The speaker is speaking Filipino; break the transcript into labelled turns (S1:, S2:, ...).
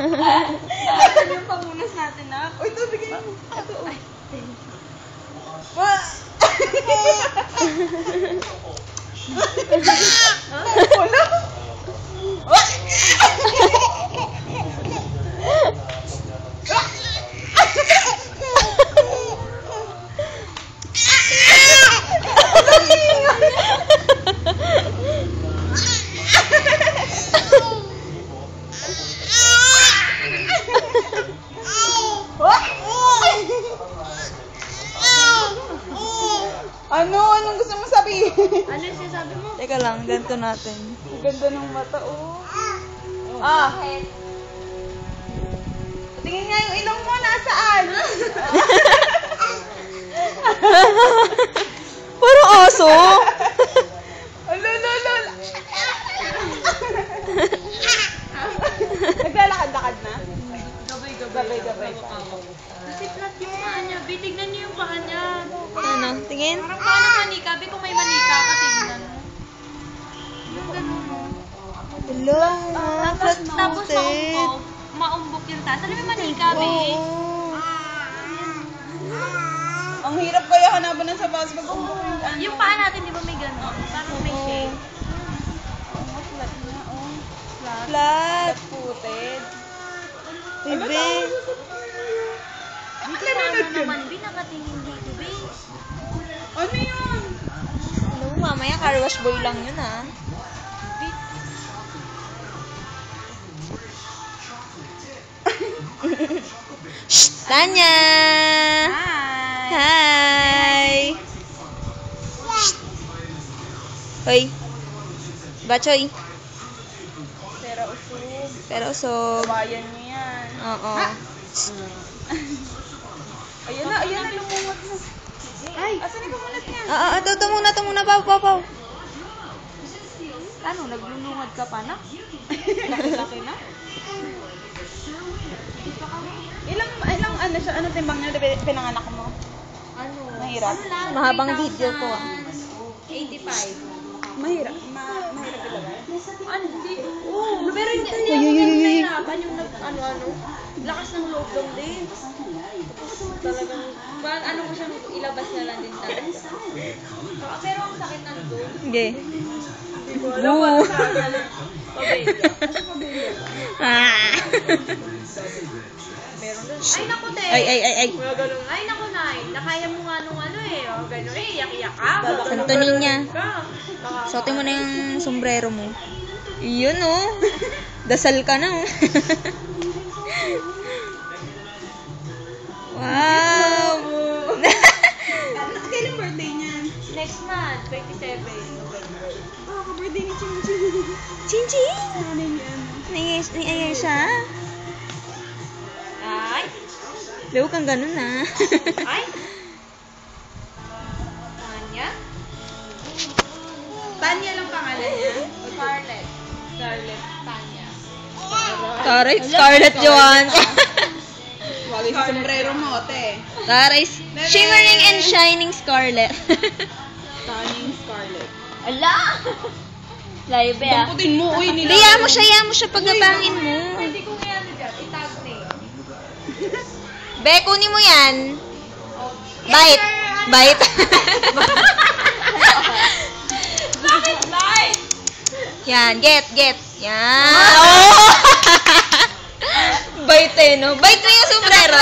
S1: Asan yung pamunas natin, na?
S2: Uy, ito, bigyan mo. Ito,
S1: Ay,
S2: wala. Anong gusto mo sabihin?
S1: ano yung sinasabi mo?
S3: Teka lang, ganito natin.
S2: Ang ganda ng mata, oh. Tingin nga yung ilong mo, nasaan?
S3: Parang aso.
S2: Lolo. Naglalakad-lakad na? Gabay-gabay pa.
S1: Kasi flat yung paa niya. Tignan niyo yung paa niya.
S3: Ano? Tingin?
S1: Parang paa ng manika. Kung may manika ka, tignan mo. Yung ganun mo.
S3: Hello,
S1: Tapos
S3: flat-footed.
S1: maumbok yung taas. Alam mo yung manika, be?
S3: Oo.
S2: Ang hirap kaya hanapan ng sapatos pag umbok yung ano.
S1: Yung paa natin, di ba may ganun? Parang may shape.
S2: Flat na, oh.
S3: Flat.
S2: Flat-footed.
S3: Bebe.
S1: Dito ano naman, be? Nakatingin dito, be.
S2: Ano yun?
S3: Ano mo, mamaya car wash boy lang yun, ha? Shh! Tanya! Hi! Shh! Hoy! Bachoy! Pero usog.
S2: Bayan niyo yan.
S3: Oo.
S2: Ayan na, lumungot na.
S1: Ay!
S2: Asan yung pamulat niya?
S3: Ito muna, Pau.
S1: Ano, naglulungad ka pa na? Laki-laki na?
S2: Ilang ano siya, ano timbang niya pinanganak mo?
S1: Ano?
S2: Mahirap?
S1: Ano lang?
S3: Mahabang video ko,
S1: 85.
S2: Mahirap ilagay.
S1: Ano, di? Oo. Pero hindi ako nahirapan yung ano. Lakas ng loob lang din. Tapos talagang, ano ko siya, ilabas na lang din talaga. Pero ang sakit nandun.
S3: Okay.
S1: Boo! Pabaya.
S2: Meron doon.
S1: Ay, naku, te.
S3: Ay.
S1: Mga ganun. Ay, naku, nay. Nakaya mo nga nung ano eh. O, ganun eh. Iyak-iyak ka.
S3: Santo Niña.
S1: Ka.
S3: Suotin mo na yung sombrero mo. Yun, oh. Dasal ka na, oh. Wow!
S2: Kailan birthday niya?
S1: Next month, 27 November.
S2: Ka-birthday ni Chin.
S3: Chin-chin!
S2: Nanay niya.
S3: Nangyayon siya.
S1: Ay!
S3: Huwag kang ganun, ha.
S1: Ay! Tanya?
S2: Tanya lang pangalan niya.
S1: Scarlett. Scarlett Tanya.
S3: Taray, Scarlett Johansson.
S2: Wag yung sombrero mo, te.
S3: Taray, shimmering and shining Scarlett.
S2: Stunning Scarlett.
S1: Ala! Layo ba ah?
S2: Damputin mo, uy, nila.
S3: Liya mo siya pag napangin mo.
S1: Pwede ko nga ano dyan, itag name.
S3: Be, kunin mo yan. Bite. Bite.
S1: Bakit light?
S3: Yan, get. Yan. Oh! Bite, no? Bite mo yung sombrero.